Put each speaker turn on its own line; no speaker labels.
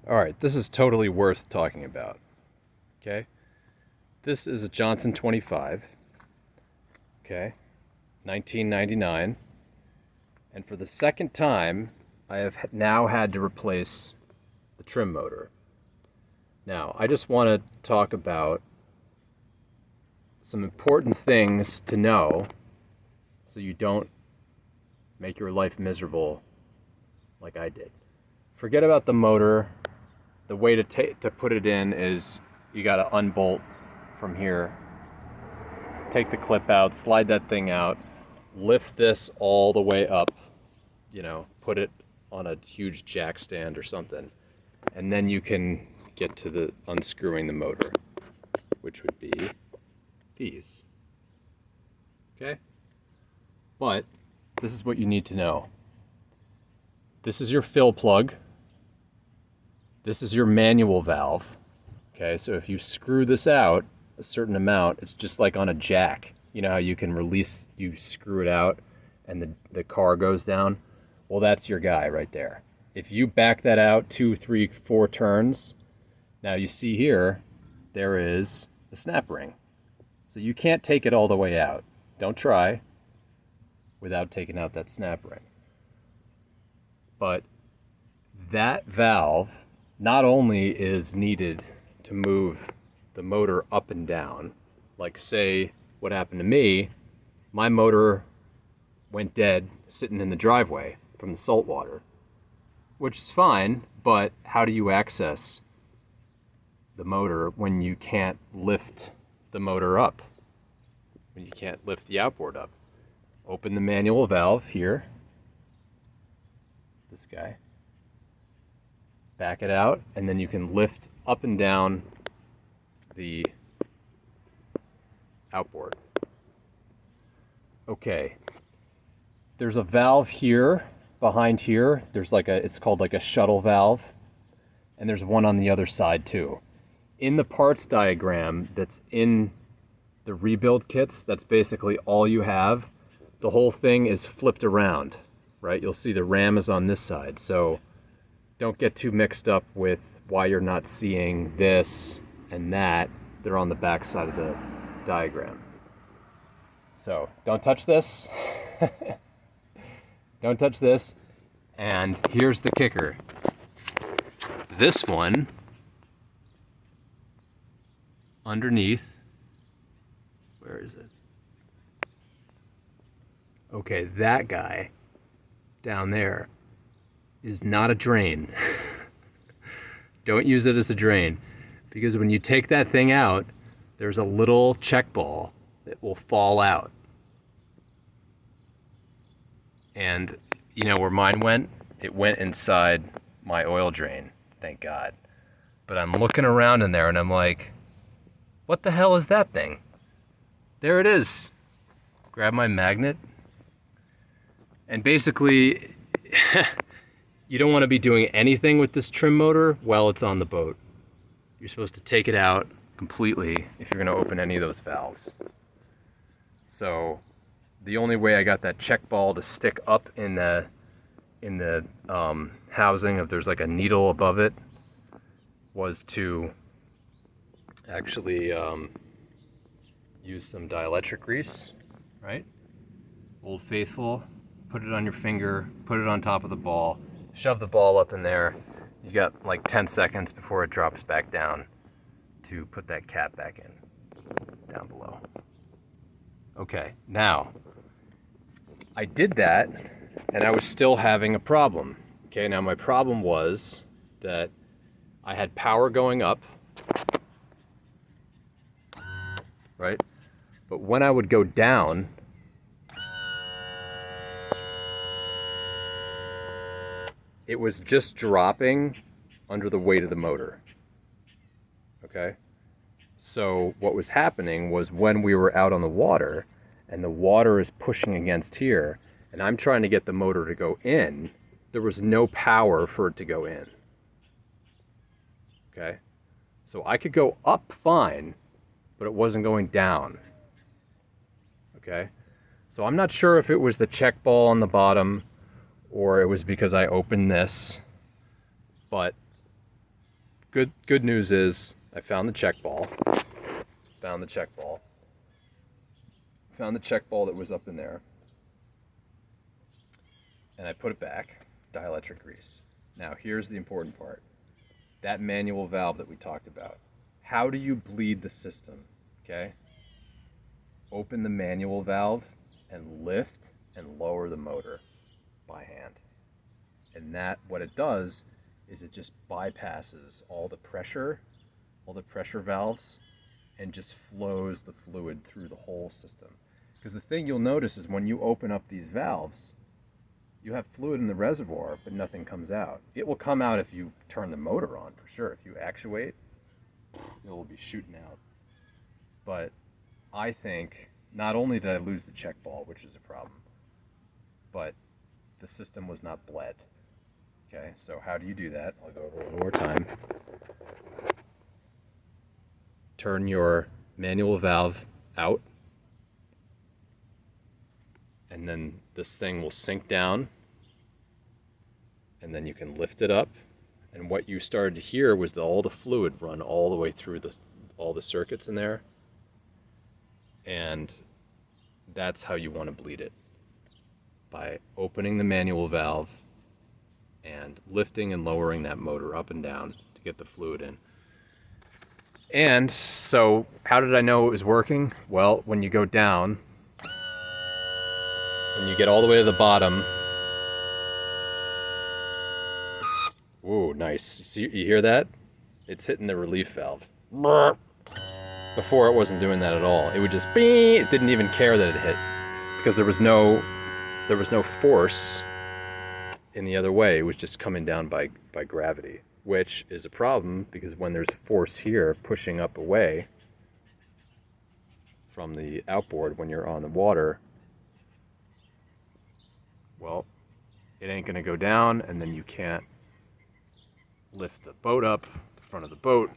All right, this is totally worth talking about. Okay? This is a Johnson 25. Okay? 1999. And for the second time, I have now had to replace the trim motor. Now, I just want to talk about some important things to know so you don't make your life miserable like I did. Forget about the motor. The way to put it in is you got to unbolt from here, take the clip out, slide that thing out, lift this all the way up, put it on a huge jack stand or something, and then you can get to the unscrewing the motor, which would be these. Okay? But this is what you need to know. This is your fill plug. This is your manual valve. Okay, so if you screw this out a certain amount, it's just like on a jack. You know how you can release, you screw it out and the car goes down? Well, that's your guy right there. If you back that out 2, 3, 4 turns, now you see here, there is a snap ring. So you can't take it all the way out. Don't try without taking out that snap ring. But that valve not only is needed to move the motor up and down, like say what happened to me, my motor went dead sitting in the driveway from the salt water, which is fine, but how do you access the motor when you can't lift the motor up? When you can't lift the outboard up? Open the manual valve here, this guy, back it out, and then you can lift up and down the outboard. Okay, there's a valve here, behind here. There's it's called like a shuttle valve, and there's one on the other side too. In the parts diagram that's in the rebuild kits, that's basically all you have. The whole thing is flipped around, right? You'll see the ram is on this side, so don't get too mixed up with why you're not seeing this and that. They're on the back side of the diagram. So don't touch this. Don't touch this. And here's the kicker. This one, underneath, where is it? Okay, that guy down there is not a drain. Don't use it as a drain, because when you take that thing out, there's a little check ball that will fall out. And you know where mine went? It went inside my oil drain, thank God. But I'm looking around in there and I'm like, what the hell is that thing? There it is. Grab my magnet. And basically, you don't want to be doing anything with this trim motor while it's on the boat. You're supposed to take it out completely if you're going to open any of those valves. So the only way I got that check ball to stick up in the housing, if there's like a needle above it, was to actually use some dielectric grease, right? Old Faithful. Put it on your finger, put it on top of the ball, shove the ball up in there. You got like 10 seconds before it drops back down to put that cap back in, down below. Okay, now, I did that and I was still having a problem. Okay, now my problem was that I had power going up, right? But when I would go down, it was just dropping under the weight of the motor. Okay? So what was happening was when we were out on the water and the water is pushing against here and I'm trying to get the motor to go in, there was no power for it to go in. Okay? So I could go up fine, but it wasn't going down. Okay? So I'm not sure if it was the check ball on the bottom or it was because I opened this, but good news is I found the check ball. Found the check ball. Found the check ball that was up in there. And I put it back, dielectric grease. Now here's the important part. That manual valve that we talked about. How do you bleed the system? Okay? Open the manual valve and lift and lower the motor by hand. And that, what it does is it just bypasses all the pressure valves, and just flows the fluid through the whole system. Because the thing you'll notice is when you open up these valves, you have fluid in the reservoir, but nothing comes out. It will come out if you turn the motor on, for sure. If you actuate, it will be shooting out. But I think not only did I lose the check ball, which is a problem, but the system was not bled. Okay, so how do you do that? I'll go over it one more time. Turn your manual valve out, and then this thing will sink down, and then you can lift it up. And what you started to hear was all the fluid run all the way through all the circuits in there, and that's how you want to bleed it, by opening the manual valve and lifting and lowering that motor up and down to get the fluid in. And so how did I know it was working? Well, when you go down, when you get all the way to the bottom, ooh, nice. You hear that? It's hitting the relief valve. Before it wasn't doing that at all. It would just beep. It didn't even care that it hit, because there was no force in the other way. It was just coming down by gravity, which is a problem because when there's force here pushing up away from the outboard when you're on the water, well, it ain't gonna go down, and then you can't lift the boat up, the front of the boat,